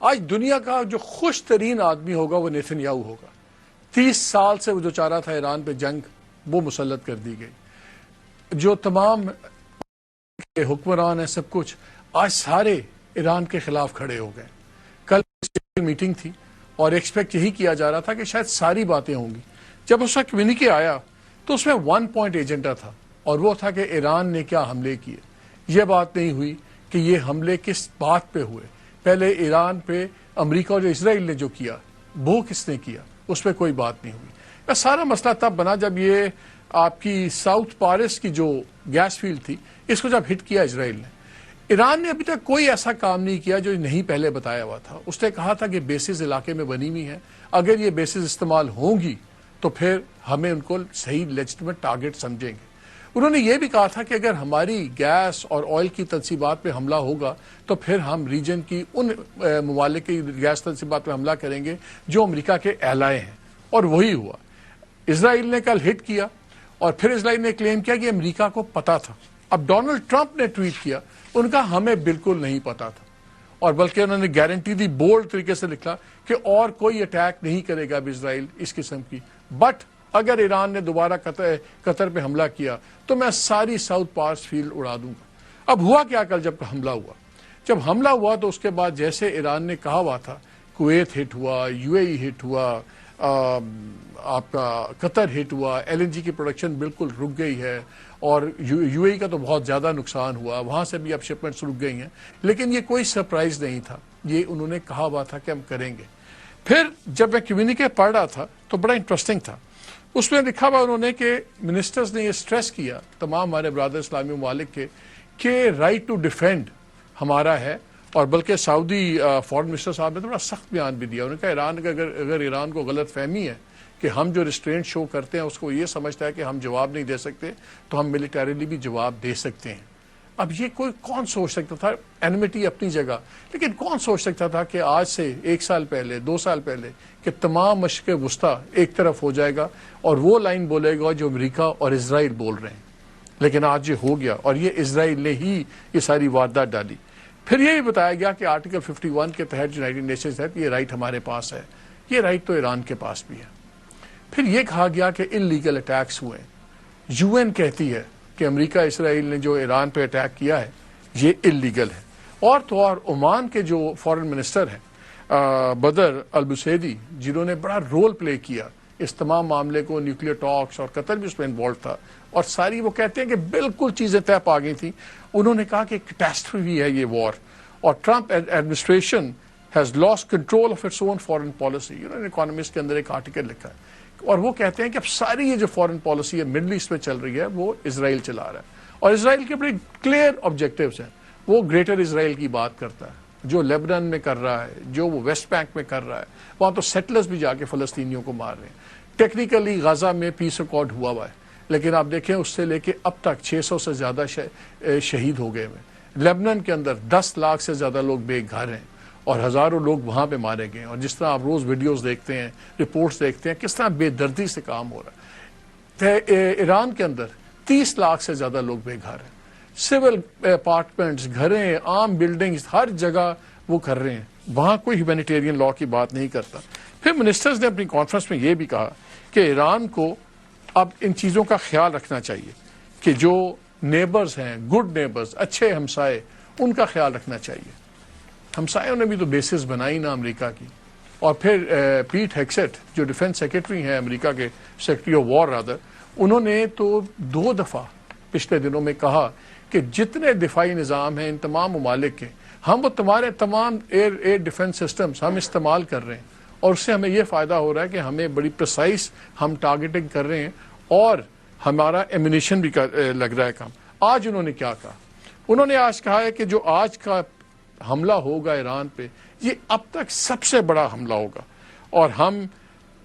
آج دنیا کا جو خوش ترین آدمی ہوگا وہ نیتن یاہو ہوگا. 30 سال سے وہ جو چاہ رہا تھا ایران پہ جنگ وہ مسلط کر دی گئی. جو تمام حکمران ہیں سب کچھ آج سارے ایران کے خلاف کھڑے ہو گئے. کل میٹنگ تھی اور ایکسپیکٹ یہی کیا جا رہا تھا کہ شاید ساری باتیں ہوں گی. جب اس کا کمیونیکے آیا تو اس میں 1 پوائنٹ ایجنڈا تھا اور وہ تھا کہ ایران نے کیا حملے کیے. یہ بات نہیں ہوئی کہ یہ حملے کس بات پہ ہوئے. پہلے ایران پہ امریکہ اور اسرائیل نے جو کیا وہ کس نے کیا اس پہ کوئی بات نہیں ہوئی. یہ سارا مسئلہ تب بنا جب یہ آپ کی ساؤتھ پارس کی جو گیس فیلڈ تھی اس کو جب ہٹ کیا اسرائیل نے. ایران نے ابھی تک کوئی ایسا کام نہیں کیا جو نہیں پہلے بتایا ہوا تھا. اس نے کہا تھا کہ بیسز علاقے میں بنی ہوئی ہیں, اگر یہ بیسز استعمال ہوں گی تو پھر ہمیں ان کو صحیح لیجٹمیٹ ٹارگٹ سمجھیں گے. انہوں نے یہ بھی کہا تھا کہ اگر ہماری گیس اور آئل کی تنصیبات پہ حملہ ہوگا تو پھر ہم ریجن کی ان ممالک کی گیس تنصیبات پہ حملہ کریں گے جو امریکہ کے ایلائے ہیں, اور وہی ہوا. اسرائیل نے کل ہٹ کیا اور پھر اسرائیل نے کلیم کیا کہ امریکہ کو پتا تھا. اب ڈونلڈ ٹرمپ نے ٹویٹ کیا, ان کا ہمیں بالکل نہیں پتا تھا, اور بلکہ انہوں نے گارنٹی دی بولڈ طریقے سے لکھا کہ اور کوئی اٹیک نہیں کرے گا اب اسرائیل اس قسم کی, بٹ اگر ایران نے دوبارہ قطر پہ حملہ کیا تو میں ساری ساؤتھ پارس فیلڈ اڑا دوں گا. اب ہوا کیا کل جب حملہ ہوا؟ جب حملہ ہوا تو اس کے بعد جیسے ایران نے کہا ہوا تھا, کویت ہٹ ہوا, یو اے ای ہٹ ہوا, آپ کا قطر ہٹ ہوا, LNG کی پروڈکشن بالکل رک گئی ہے, اور یو اے ای کا تو بہت زیادہ نقصان ہوا, وہاں سے بھی اب شپمنٹس رک گئی ہیں. لیکن یہ کوئی سرپرائز نہیں تھا, یہ انہوں نے کہا ہوا تھا کہ ہم کریں گے. پھر جب میں کمیونیکے پڑھ رہا تھا تو بڑا انٹرسٹنگ تھا. اس میں لکھا ہوا انہوں نے کہ منسٹرز نے یہ سٹریس کیا تمام ہمارے برادر اسلامی ممالک کے کہ رائٹ ٹو ڈیفینڈ ہمارا ہے, اور بلکہ سعودی فارن منسٹر صاحب نے تو بڑا سخت بیان بھی دیا. انہوں نے کہا ایران اگر ایران کو غلط فہمی ہے کہ ہم جو ریسٹرینٹ شو کرتے ہیں اس کو یہ سمجھتا ہے کہ ہم جواب نہیں دے سکتے تو ہم ملیٹریلی بھی جواب دے سکتے ہیں. اب یہ کون سوچ سکتا تھا, اینمٹی اپنی جگہ, لیکن کون سوچ سکتا تھا کہ آج سے 1 سال پہلے 2 سال پہلے کہ تمام مشرق وسطیٰ ایک طرف ہو جائے گا اور وہ لائن بولے گا جو امریکہ اور اسرائیل بول رہے ہیں. لیکن آج یہ ہو گیا, اور یہ اسرائیل نے ہی یہ ساری واردات ڈالی. پھر یہ بھی بتایا گیا کہ آرٹیکل 51 کے تحت یونائٹڈ نیشنز ہے, یہ رائٹ ہمارے پاس ہے, یہ رائٹ تو ایران کے پاس بھی ہے. پھر یہ کہا گیا کہ انلیگل اٹیکس ہوئے. UN کہتی ہے کہ امریکہ اسرائیل نے جو ایران پہ اٹیک کیا ہے یہ انلیگل ہے. اور تو اور عمان کے جو فارن منسٹر ہیں بدر البسیدی, جنہوں نے بڑا رول پلے کیا اس تمام معاملے کو, نیوکلیئر ٹاکس, اور قطر بھی اس میں انوالو تھا, اور ساری وہ کہتے ہیں کہ بالکل چیزیں طے پا گئی تھیں. انہوں نے کہا کہ کیٹاسٹروفی ہے یہ وار, اور Trump administration has lost control of its own foreign policy. انہوں نے اکانومسٹ کے اندر ایک آرٹیکل لکھا ہے, اور وہ کہتے ہیں کہ اب ساری یہ جو فارن پالیسی ہے مڈل ایسٹ میں چل رہی ہے وہ اسرائیل چلا رہا ہے, اور اسرائیل کے بڑے کلیئر آبجیکٹیوز ہیں. وہ گریٹر اسرائیل کی بات کرتا ہے, جو لیبنان میں کر رہا ہے, جو وہ ویسٹ بینک میں کر رہا ہے, وہاں تو سیٹلرز بھی جا کے فلسطینیوں کو مار رہے ہیں. ٹیکنیکلی غزہ میں پیس ریکارڈ ہوا ہے, لیکن آپ دیکھیں اس سے لے کے اب تک 600 سے زیادہ شہید ہو گئے ہیں. لیبنان کے اندر 10 لاکھ سے زیادہ لوگ بے گھر ہیں, اور ہزاروں لوگ وہاں پہ مارے گئے. اور جس طرح آپ روز ویڈیوز دیکھتے ہیں, رپورٹس دیکھتے ہیں, کس طرح بے دردی سے کام ہو رہا ہے. ایران کے اندر 30 لاکھ سے زیادہ لوگ بے گھر ہیں. سول اپارٹمنٹس, گھریں, عام بلڈنگز, ہر جگہ وہ کر رہے ہیں. وہاں کوئی ہیومینیٹیرین لا کی بات نہیں کرتا. پھر منسٹرز نے اپنی کانفرنس میں یہ بھی کہا کہ ایران کو اب ان چیزوں کا خیال رکھنا چاہیے کہ جو نیبرز ہیں, گڈ نیبرز, اچھے ہمسائے, ان کا خیال رکھنا چاہیے. ہمسایوں نے بھی تو بیسز بنائی نا امریکہ کی. اور پھر پیٹ ہیکسٹ جو ڈیفنس سیکرٹری ہیں امریکہ کے, سیکرٹری آف وار رادر, انہوں نے تو 2 دفعہ پچھلے دنوں میں کہا کہ جتنے دفاعی نظام ہیں ان تمام ممالک کے, ہم وہ تمہارے تمام ایئر ڈیفنس سسٹمز ہم استعمال کر رہے ہیں, اور اس سے ہمیں یہ فائدہ ہو رہا ہے کہ ہمیں بڑی پریسائز ہم ٹارگیٹنگ کر رہے ہیں, اور ہمارا ایمونیشن بھی لگ رہا ہے کام. آج انہوں نے کیا کہا؟ انہوں نے آج کہا ہے کہ جو آج کا حملہ ہوگا ایران پہ یہ اب تک سب سے بڑا حملہ ہوگا, اور ہم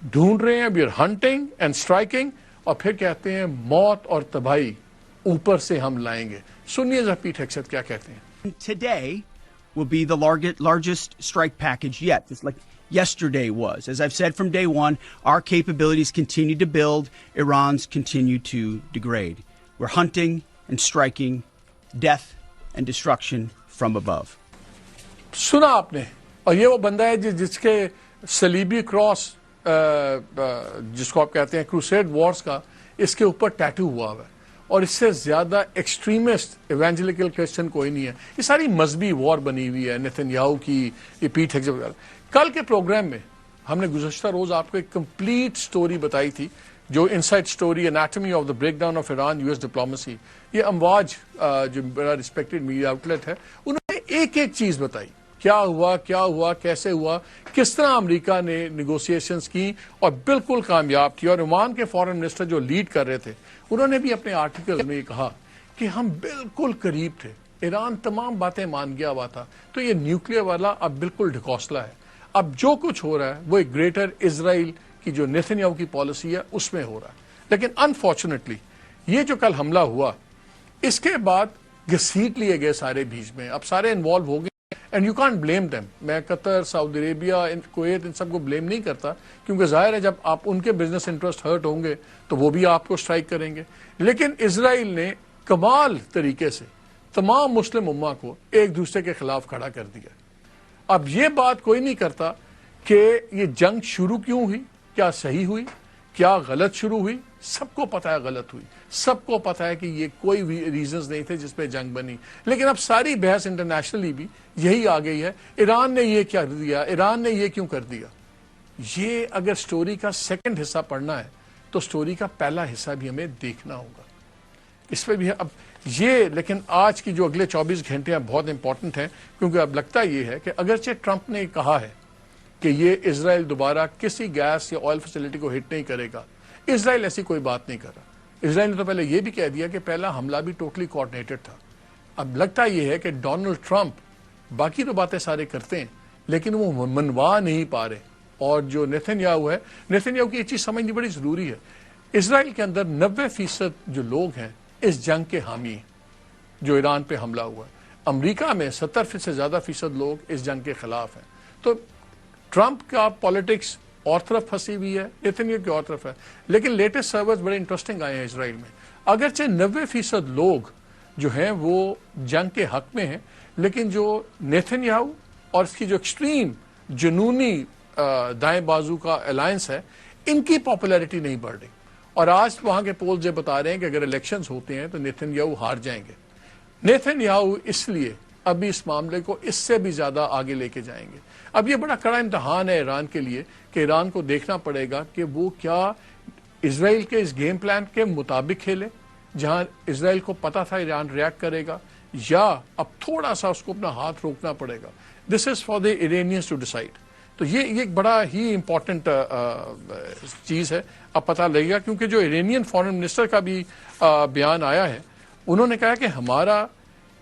ڈھونڈ رہے ہیں, we are hunting and striking, اور پھر کہتے ہیں موت اور تباہی اوپر سے ہم لائیں گے. سنیے ذرا پیٹ ہیکسٹ کیا کہتے ہیں. Today will be the largest strike package yet, just like yesterday was. As I've said from day one, our capabilities continue to build, Iran's continue to degrade. We're hunting and striking death and destruction from above. سنا آپ نے اور یہ وہ بندہ ہے جس کے صلیبی کراس جس کو آپ کہتے ہیں کروسیڈ وارز کا اس کے اوپر ٹیٹو ہوا ہوا ہے، اور اس سے زیادہ ایکسٹریمسٹ ایونجلیکل کرسچن کوئی نہیں ہے. یہ ساری مذہبی وار بنی ہوئی ہے نیتن یاہو کی، یہ پیٹ ہیگزٹ وغیرہ. کل کے پروگرام میں ہم نے گزشتہ روز آپ کو ایک کمپلیٹ سٹوری بتائی تھی، جو insight story anatomy of the break down of Iran U S diplomacy. یہ امواج جو بڑا ریسپیکٹڈ میڈیا آؤٹ لیٹ ہے، انہوں نے ایک ایک چیز بتائی، کیا ہوا کیسے ہوا، کس طرح امریکہ نے نیگوسیشنز کی اور بالکل کامیاب تھی. اور عمان کے فارن منسٹر جو لیڈ کر رہے تھے انہوں نے بھی اپنے آرٹیکل میں یہ کہا کہ ہم بالکل قریب تھے، ایران تمام باتیں مان گیا ہوا تھا، تو یہ نیوکلیر والا اب بالکل ڈھکوسلا ہے. اب جو کچھ ہو رہا ہے وہ ایک گریٹر اسرائیل کی جو نیتن یاہو کی پالیسی ہے اس میں ہو رہا ہے. لیکن انفارچونیٹلی یہ جو کل حملہ ہوا اس کے بعد گھسیٹ لیے گئے سارے بیچ میں، اب سارے انوالو ہو گئے. And you can't blame them. میں قطر، سعودی عربیہ، کویت ان سب کو بلیم نہیں کرتا، کیونکہ ظاہر ہے جب آپ ان کے بزنس انٹرسٹ ہرٹ ہوں گے تو وہ بھی آپ کو سٹرائک کریں گے. لیکن اسرائیل نے کمال طریقے سے تمام مسلم امہ کو ایک دوسرے کے خلاف کھڑا کر دیا. اب یہ بات کوئی نہیں کرتا کہ یہ جنگ شروع کیوں ہوئی، کیا صحیح ہوئی، کیا غلط شروع ہوئی. سب کو پتا ہے غلط ہوئی، سب کو پتا ہے کہ یہ کوئی ریزنز نہیں تھے جس پہ جنگ بنی. لیکن اب ساری بحث انٹرنیشنلی بھی یہی آ گئی ہے، ایران نے یہ کیا دیا، ایران نے یہ کیوں کر دیا. یہ اگر سٹوری کا سیکنڈ حصہ پڑھنا ہے تو سٹوری کا پہلا حصہ بھی ہمیں دیکھنا ہوگا. اس پہ بھی اب یہ، لیکن آج کی جو اگلے 24 گھنٹے ہیں بہت امپورٹنٹ ہیں، کیونکہ اب لگتا یہ ہے کہ اگرچہ ٹرمپ نے کہا ہے کہ یہ اسرائیل دوبارہ کسی گیس یا آئل فیسلٹی کو ہٹ نہیں کرے گا، اسرائیل ایسی کوئی بات نہیں کر رہا. اسرائیل نے تو پہلے یہ بھی کہہ دیا کہ پہلا حملہ بھی ٹوٹلی کوآرڈینیٹڈ تھا. اب لگتا یہ ہے کہ ڈونلڈ ٹرمپ باقی تو باتیں سارے کرتے ہیں لیکن وہ منوا نہیں پا رہے. اور جو نیتن یاہو ہے، نیتن یاہو کی یہ چیز سمجھنی بڑی ضروری ہے. اسرائیل کے اندر 90% جو لوگ ہیں اس جنگ کے حامی ہیں جو ایران پہ حملہ ہوا ہے. امریکہ میں 70% سے زیادہ فیصد لوگ اس جنگ کے خلاف ہیں. تو ٹرمپ کا پالیٹکس اور طرف پھنسی ہوئی ہے، نیتن یاہو کی اور طرف ہے. لیکن لیٹسٹ سرورز بڑے انٹرسٹنگ آئے ہیں اسرائیل میں. اگرچہ 90% لوگ جو ہیں وہ جنگ کے حق میں ہیں، لیکن جو نیتن یاہو اور اس کی جو ایکسٹریم جنونی دائیں بازو کا الائنس ہے، ان کی پاپولیرٹی نہیں بڑھ رہی. اور آج وہاں کے پولز یہ بتا رہے ہیں کہ اگر الیکشنز ہوتے ہیں تو نیتن یاہو ہار جائیں گے. نیتن یاہو اس لیے ابھی اس معاملے کو اس سے بھی زیادہ آگے لے کے جائیں گے. اب یہ بڑا کڑا امتحان ہے ایران کے لیے کہ ایران کو دیکھنا پڑے گا کہ وہ کیا اسرائیل کے اس گیم پلان کے مطابق کھیلے جہاں اسرائیل کو پتا تھا ایران ریاکٹ کرے گا، یا اب تھوڑا سا اس کو اپنا ہاتھ روکنا پڑے گا. This is for the Iranians to decide. تو یہ ایک بڑا ہی امپورٹنٹ چیز ہے. اب پتہ لگے گا، کیونکہ جو ایرانین فارن منسٹر کا بھی بیان آیا ہے، انہوں نے کہا کہ ہمارا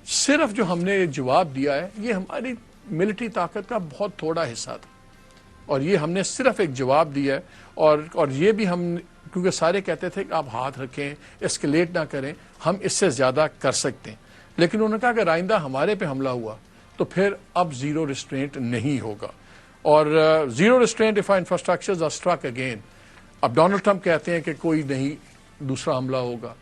صرف جو ہم نے جواب دیا ہے یہ ہماری ملٹری طاقت کا بہت تھوڑا حصہ تھا، اور یہ ہم نے صرف ایک جواب دیا ہے. اور یہ بھی ہم، کیونکہ سارے کہتے تھے کہ آپ ہاتھ رکھیں، اسکلیٹ نہ کریں، ہم اس سے زیادہ کر سکتے ہیں. لیکن انہوں نے کہا کہ آئندہ ہمارے پہ حملہ ہوا تو پھر اب زیرو ریسٹرینٹ نہیں ہوگا. اور zero restraint of infrastructures are struck again. اب ڈونلڈ ٹرمپ کہتے ہیں کہ کوئی نہیں دوسرا حملہ ہوگا.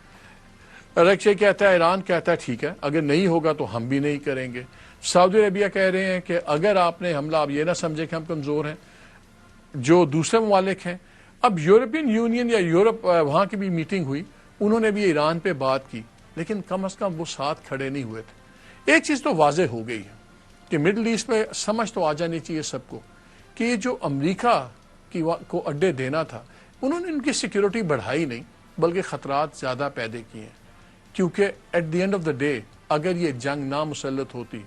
رکشے کہتا ہے، ایران کہتا ہے ٹھیک ہے اگر نہیں ہوگا تو ہم بھی نہیں کریں گے. سعودی عربیہ کہہ رہے ہیں کہ اگر آپ نے حملہ، آپ یہ نہ سمجھے کہ ہم کمزور ہیں. جو دوسرے ممالک ہیں، اب یورپین یونین یا یورپ، وہاں کی بھی میٹنگ ہوئی، انہوں نے بھی ایران پہ بات کی، لیکن کم از کم وہ ساتھ کھڑے نہیں ہوئے تھے. ایک چیز تو واضح ہو گئی ہے کہ مڈل ایسٹ میں سمجھ تو آ جانی چاہیے سب کو کہ یہ جو امریکہ کو اڈے دینا تھا، انہوں نے ان کی سیکیورٹی بڑھائی نہیں بلکہ خطرات زیادہ پیدا کیے ہیں. کیونکہ at the end of the day اگر یہ جنگ نہ مسلط ہوتی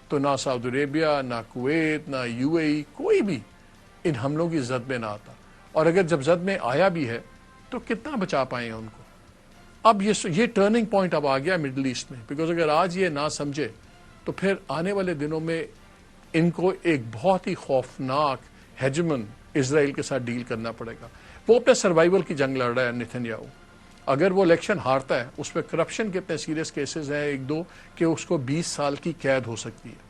تو نہ سعودی عربیہ، نہ کویت، نہ یو اے ای، کوئی بھی ان حملوں کی زد میں نہ آتا. اور اگر جب زد میں آیا بھی ہے تو کتنا بچا پائے ہیں ان کو. اب یہ ٹرننگ پوائنٹ اب آ گیا مڈل ایسٹ میں، بیکاز اگر آج یہ نہ سمجھے تو پھر آنے والے دنوں میں ان کو ایک بہت ہی خوفناک ہیجمن اسرائیل کے ساتھ ڈیل کرنا پڑے گا. وہ اپنے سروائیول کی جنگ لڑ رہا ہے نیتن یاہو. اگر وہ الیکشن ہارتا ہے، اس پہ کرپشن کے اتنے سیریس کیسز ہیں ایک دو کہ اس کو 20 سال کی قید ہو سکتی ہے.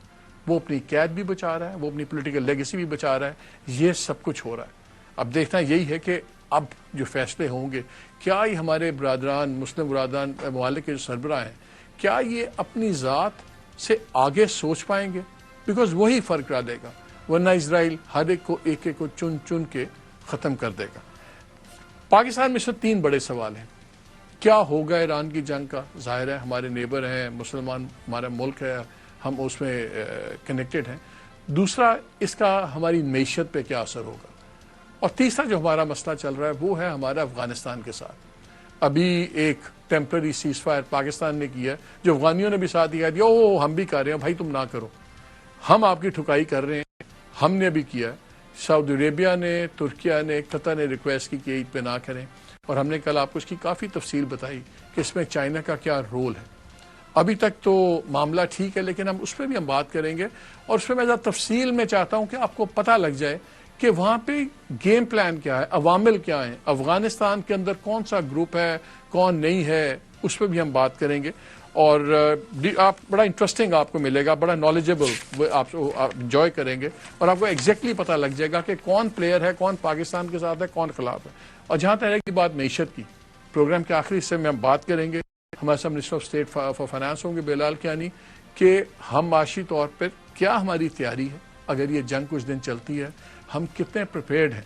وہ اپنی قید بھی بچا رہا ہے، وہ اپنی پولیٹیکل لیگیسی بھی بچا رہا ہے. یہ سب کچھ ہو رہا ہے. اب دیکھنا یہی ہے کہ اب جو فیصلے ہوں گے، کیا یہ ہمارے برادران، مسلم برادران ممالک کے جو سربراہ ہیں، کیا یہ اپنی ذات سے آگے سوچ پائیں گے؟ بیکاز وہی فرق ڈالے گا. ورنہ اسرائیل ہر ایک کو چن چن کے ختم کر دے گا. پاکستان میں سے 3 بڑے سوال ہیں. کیا ہوگا ایران کی جنگ کا؟ ظاہر ہے ہمارے نیبر ہیں، مسلمان ہمارا ملک ہے، ہم اس میں کنیکٹڈ ہیں. دوسرا، اس کا ہماری معیشت پہ کیا اثر ہوگا؟ اور تیسرا جو ہمارا مسئلہ چل رہا ہے وہ ہے ہمارا افغانستان کے ساتھ. ابھی ایک ٹیمپرری سیز فائر پاکستان نے کیا ہے، جو افغانیوں نے بھی ساتھ دیا دیا، ہم بھی کر رہے ہیں، بھائی تم نہ کرو، ہم آپ کی ٹھکائی کر رہے ہیں. ہم نے بھی کیا. سعودی عربیہ نے، ترکیہ نے، قطر نے ریکویسٹ کی کہ عید پہ نہ کریں، اور ہم نے کل آپ کو اس کی کافی تفصیل بتائی کہ اس میں چائنا کا کیا رول ہے. ابھی تک تو معاملہ ٹھیک ہے، لیکن اس پہ بھی ہم بات کریں گے، اور اس پہ میں ذرا تفصیل میں چاہتا ہوں کہ آپ کو پتہ لگ جائے کہ وہاں پہ گیم پلان کیا ہے، عوامل کیا ہیں، افغانستان کے اندر کون سا گروپ ہے، کون نہیں ہے، اس پہ بھی ہم بات کریں گے. اور آپ بڑا انٹرسٹنگ آپ کو ملے گا، بڑا نالجبل آپ انجوائے کریں گے، اور آپ کو ایگزیکٹلی پتہ لگ جائے گا کہ کون پلیئر ہے، کون پاکستان کے ساتھ ہے، کون خلاف ہے. اور جہاں تک رہے گی بات معیشت کی، پروگرام کے آخری حصے میں ہم بات کریں گے. ہمارے ساتھ minister of state for finance ہوں گے بلال کیانی، کہ ہم معاشی طور پر کیا ہماری تیاری ہے اگر یہ جنگ کچھ دن چلتی ہے، ہم کتنے پریپیئرڈ ہیں،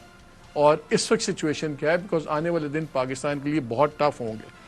اور اس وقت سچویشن کیا ہے، بیکاز آنے والے دن پاکستان کے لیے بہت ٹف ہوں گے.